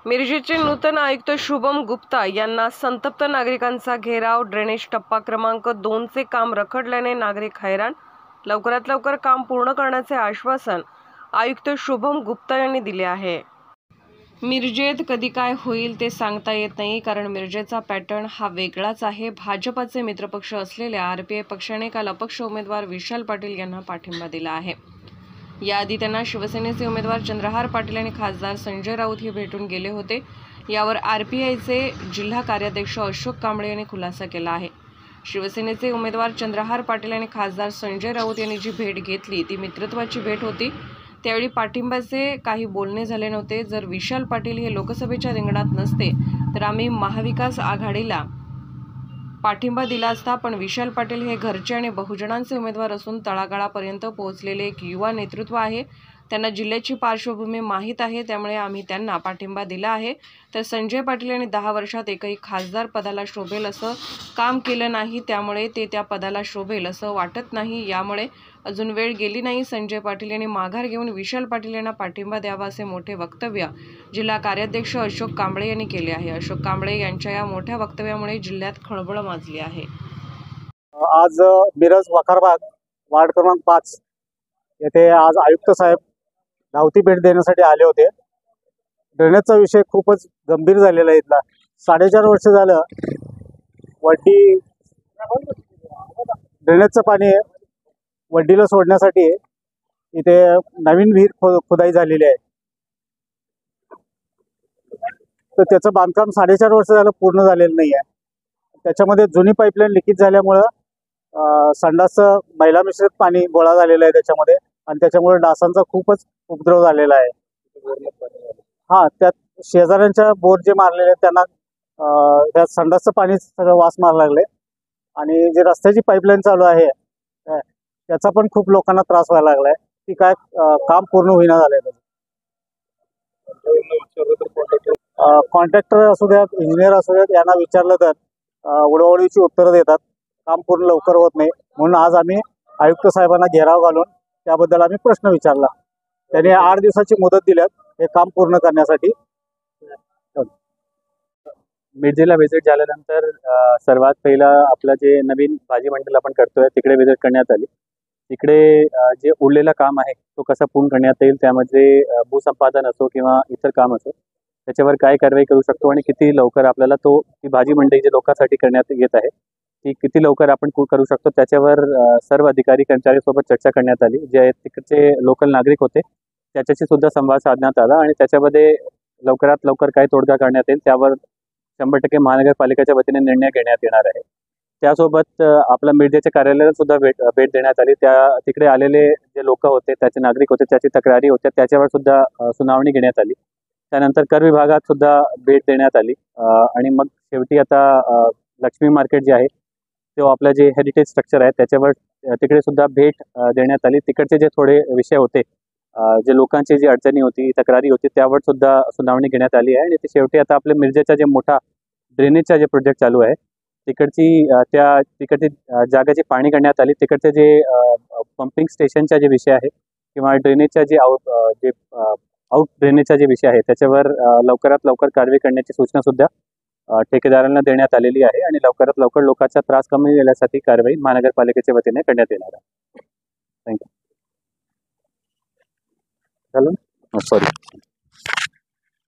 मिरजेचे नूतन आयुक्त शुभम गुप्ता यांना संतप्त नागरिकांचा घेराव। ड्रेनेज टप्पा क्रमांक 2 चे काम रखडल्याने नागरिक हैराण। लवकरात लवकर काम पूर्ण करण्याचे आश्वासन आयुक्त शुभम गुप्ता यांनी दिले आहे। मिरजेत कधी काय होईल ते सांगता येत नाही, कारण मिरजेचा पॅटर्न हा वेगळाच आहे। भाजपचे मित्रपक्ष असलेल्या आरपीआय पक्षाने काल अपक्ष उमेदवार विशाल पाटील यांना पाठिंबा दिला आहे। याआधी त्यांना शिवसेनेचे उमेदवार चंद्रहार पाटील आणि खासदार संजय राऊत हे भेटून गेले होते। यावर आरपीआयचे जिल्हा कार्याध्यक्ष अशोक कांबळे यांनी खुलासा केला आहे। शिवसेनेचे उमेदवार चंद्रहार पाटील आणि खासदार संजय राऊत यांनी जी भेट घेतली ती मित्रत्वाची भेट होती। त्यावेळी पाठिंब्याचे काही बोलणे झाले नव्हते। जर विशाल पाटील हे लोकसभेच्या रिंगणात नसते तर आम्ही महाविकास आघाडीला पाठिंबा दिला असता, पण विशाल पाटील हे घरचे आणि बहुजनांचे उमेदवार असून तळागाळापर्यंत पोहोचलेले एक युवा नेतृत्व आहे। त्यांना जिल्ह्याची पार्श्वभूमी माहीत आहे, त्यामुळे आम्ही त्यांना पाठिंबा दिला आहे। तर संजय पाटील यांनी 10 वर्षात एकही खासदार पदाला शोभेल असं काम केलं नाही, त्यामुळे ते त्या पदाला शोभेल असं वाटत नाही। यामुळे अजून वेळ गेली नाही। संजय पाटील यांनी माघार घेऊन विशाल पाटील यांना पाठिंबा द्यावा असे मोठे वक्तव्य जिल्हा कार्याध्यक्ष अशोक कांबळे यांनी केले आहे। अशोक कांबळे यांच्या या मोठ्या वक्तव्यामुळे जिल्ह्यात खळबळ माजली आहे। आज मिरज वखारबाग वार्ड क्रमांक 5 येथे आज आयुक्त साहेब धावती भेट देण्यासाठी आले होते। ड्रेनेजचा विषय खूपच गंभीर झालेला आहे। इथला 4.5 वर्ष झालं वड्डी ड्रेनेजचं पाणी वड्डीला सोडण्यासाठी इथे नवीन विहीर खोदाई झालेली आहे। तर त्याचं बांधकाम 4.5 वर्ष झालं पूर्ण झालेलं नाही आहे। त्याच्यामध्ये जुनी पाईपलाईन लिकेज झाल्यामुळं संडासचं मैला मिश्रित पाणी गोळा झालेलं आहे त्याच्यामध्ये, आणि त्याच्यामुळे डासांचा खूपच उपद्रव झालेला आहे। हां, त्यात शेजाऱ्यांच्या बोर जे मारलेले आहेत त्यांना त्या संडासचं पाणी सगळं वास मारायला लागले, आणि जे रस्त्याची पाईपलाईन चालू आहे त्याचा पण खूप लोकांना त्रास व्हायला लागलाय। ती काय काम पूर्ण होईना झालंय। कॉन्ट्रॅक्टर असू द्यात, इंजिनियर असू द्यात, यांना विचारलं तर उडवाउडवीची उत्तरं देतात। काम पूर्ण लवकर होत नाही, म्हणून आज आम्ही आयुक्त साहेबांना घेराव घालून त्याबद्दल आम्ही प्रश्न विचारला। त्यांनी 8 दिवसाची मुदत दिल्यात हे काम पूर्ण करण्यासाठी। मिरजेला व्हिजिट झाल्यानंतर सर्वात पहिला आपलं जे नवीन भाजी मंडळ आपण करतोय तिकडे व्हिजिट करण्यात आली। तिकडे जे उरलेलं काम आहे तो कसं पूर्ण करण्यात येईल, त्यामध्ये भूसंपादन असो किंवा इतर काम असो त्याच्यावर काय कारवाई करू शकतो आणि किती लवकर आपल्याला ती भाजी मंडई जे लोकांसाठी करण्यात येत आहे ती किती लवकर आपण करू शकतो, त्याच्यावर सर्व अधिकारी कर्मचाऱ्यांसोबत चर्चा करण्यात आली। जे तिकडचे लोकल नागरिक होते त्याच्याशी सुद्धा संवाद साधण्यात आला, आणि त्याच्यामध्ये लवकरात लवकर काय तोडगा काढण्यात येईल त्यावर 100% महानगरपालिकेच्या वतीने निर्णय घेण्यात येणार आहे। त्यासोबत आपल्या मिरजेच्या कार्यालयाला सुद्धा भेट देण्यात आली। तिकडे आलेले जे लोक होते, त्याचे नागरिक होते, त्याची तक्रारी होत्या, त्याच्यावर सुद्धा सुनावणी घेण्यात आली। त्यानंतर कर विभागात सुद्धा भेट देण्यात आली, आणि मग शेवटी आता लक्ष्मी मार्केट जे आहे तो आपलं जे हेरिटेज स्ट्रक्चर आहे त्याच्यावर तिकडे सुद्धा भेट देण्यात आली। तिकडचे जे थोडे विषय होते, जे लोकांची जी अडचणी होती, तक्रारी होती, त्यावर सुद्धा सुनावणी घेण्यात आली आहे। आणि ते शेवटी आता आपल्या मिरजेचा जे मोठा ड्रेनेजचा जे प्रोजेक्ट चालू आहे तिकडची जागेची पाहणी करण्यात आली। तिकडचे जे पंपिंग स्टेशनचा जे विषय आहे किंवा ड्रेनेजचा जे आउट ड्रेनेजचा जे विषय आहे त्याच्यावर लवकरात लवकर कारवाई करण्याची सूचना सुद्धा ठेकेदारांना देण्यात आलेली आहे, आणि लवकरात लवकर लोकांचा त्रास कमी केल्यासाठी कारवाई महानगरपालिकेच्या वतीने करण्यात येणार आहे। थँक्यू। सॉरी।